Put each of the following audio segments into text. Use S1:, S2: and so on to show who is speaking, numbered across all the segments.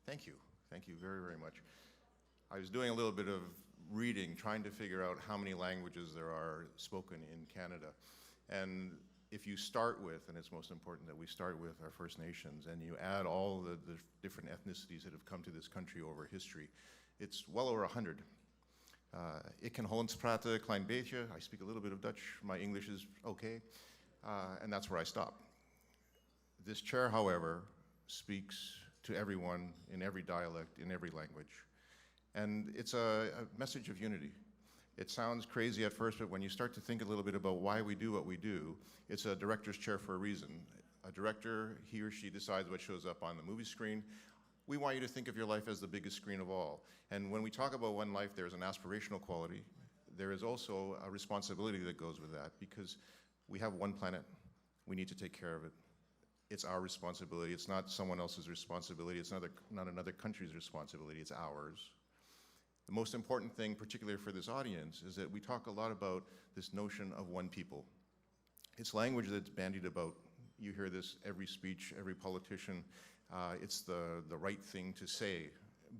S1: Thank you. Thank you very, very much. I was doing a little bit of reading, trying to figure out how many languages there are spoken in Canada. And if you start with, and it's most important that we start with our First Nations, and you add all the different ethnicities that have come to this country over history, it's well over 100. Ik kan Hollands praten, klein beetje. I speak a little bit of Dutch. My English is okay. And that's where I stop. This chair, however, speaks to everyone in every dialect, in every language. And it's a message of unity. It sounds crazy at first, but when you start to think a little bit about why we do what we do, it's a director's chair for a reason. A director, he or she decides what shows up on the movie screen. We want you to think of your life as the biggest screen of all. And when we talk about one life, there's an aspirational quality. There is also a responsibility that goes with that, because we have one planet. We need to take care of it. It's our responsibility. It's not someone else's responsibility. It's not another country's responsibility. It's ours. The most important thing, particularly for this audience, is that we talk a lot about this notion of one people. It's language that's bandied about. You hear this every speech, every politician. It's the right thing to say,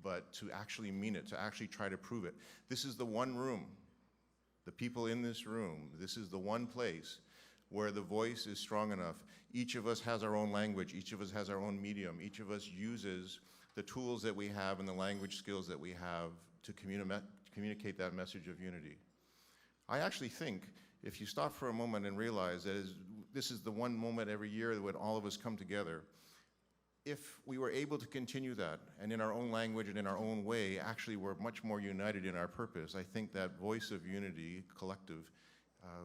S1: but to actually mean it, to actually try to prove it. This is the one room, the people in this room, this is the one place where the voice is strong enough. Each of us has our own language, each of us has our own medium, each of us uses the tools that we have and the language skills that we have to communicate that message of unity. I actually think if you stop for a moment and realize that this is the one moment every year when all of us come together, if we were able to continue that, and in our own language and in our own way, actually we're much more united in our purpose, I think that voice of unity, collective,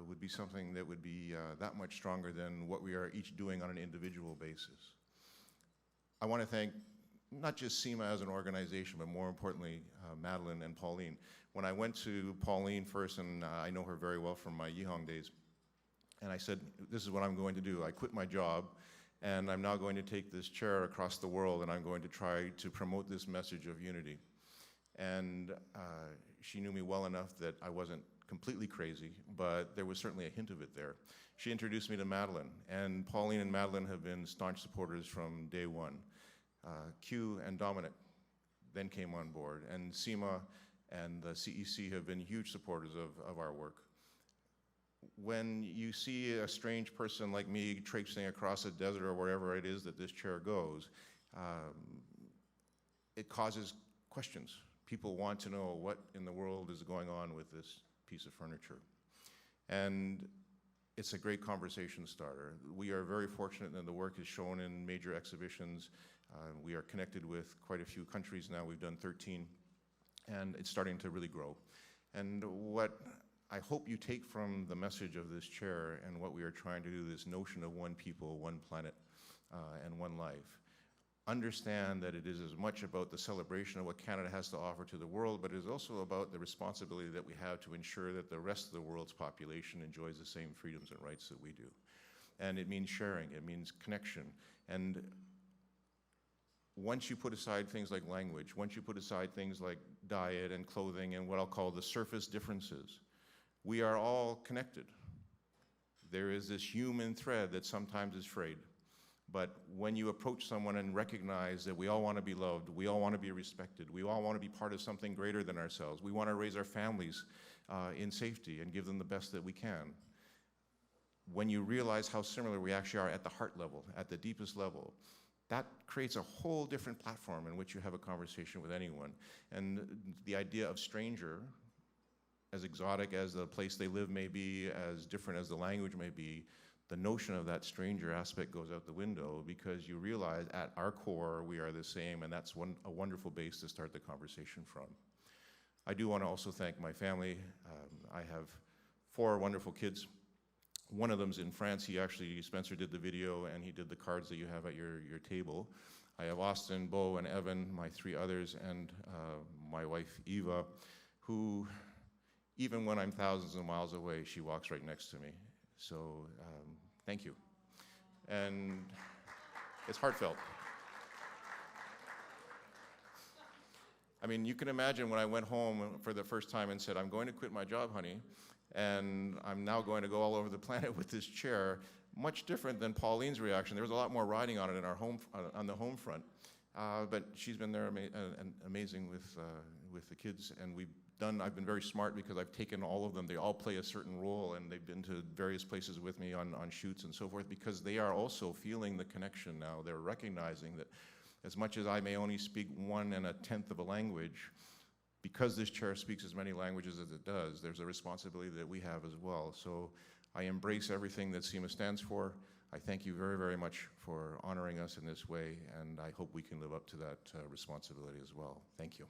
S1: would be something that would be that much stronger than what we are each doing on an individual basis. I want to thank not just Cema as an organization, but more importantly, Madeline and Pauline. When I went to Pauline first, and I know her very well from my Yihong days, and I said, this is what I'm going to do. I quit my job, and I'm now going to take this chair across the world, and I'm going to try to promote this message of unity. And she knew me well enough that I wasn't completely crazy, but there was certainly a hint of it there. She introduced me to Madeline, and Pauline and Madeline have been staunch supporters from day one. Q and Dominic then came on board, and Cema and the CEC have been huge supporters of our work. When you see a strange person like me traipsing across a desert or wherever it is that this chair goes, it causes questions. People want to know what in the world is going on with this piece of furniture. And it's a great conversation starter. We are very fortunate that the work is shown in major exhibitions. We are connected with quite a few countries now. We've done 13, and it's starting to really grow. And what I hope you take from the message of this chair and what we are trying to do, this notion of one people, one planet, and one life, understand that it is as much about the celebration of what Canada has to offer to the world, but it is also about the responsibility that we have to ensure that the rest of the world's population enjoys the same freedoms and rights that we do. And it means sharing, it means connection. And once you put aside things like language, once you put aside things like diet and clothing and what I'll call the surface differences, we are all connected. There is this human thread that sometimes is frayed. But when you approach someone and recognize that we all want to be loved, we all want to be respected, we all want to be part of something greater than ourselves, we want to raise our families in safety and give them the best that we can. When you realize how similar we actually are at the heart level, at the deepest level, that creates a whole different platform in which you have a conversation with anyone. And the idea of stranger, as exotic as the place they live may be, as different as the language may be, the notion of that stranger aspect goes out the window, because you realize at our core we are the same, and that's a wonderful base to start the conversation from. I do want to also thank my family. I have 4 wonderful kids. One of them's in France. Spencer did the video, and he did the cards that you have at your table. I have Austin, Bo, and Evan, my 3 others, and my wife, Eva, who, even when I'm thousands of miles away, she walks right next to me. So thank you. And it's heartfelt. I mean, you can imagine when I went home for the first time and said, I'm going to quit my job, honey, and I'm now going to go all over the planet with this chair, much different than Pauline's reaction. There was a lot more riding on it in our on the home front. But she's been there amazing with the kids, and I've been very smart because I've taken all of them. They all play a certain role, and they've been to various places with me on shoots and so forth, because they are also feeling the connection now. They're recognizing that as much as I may only speak 1 1/10 of a language, because this chair speaks as many languages as it does, there's a responsibility that we have as well. So I embrace everything that Cema stands for. I thank you very, very much for honoring us in this way, and I hope we can live up to that responsibility as well. Thank you.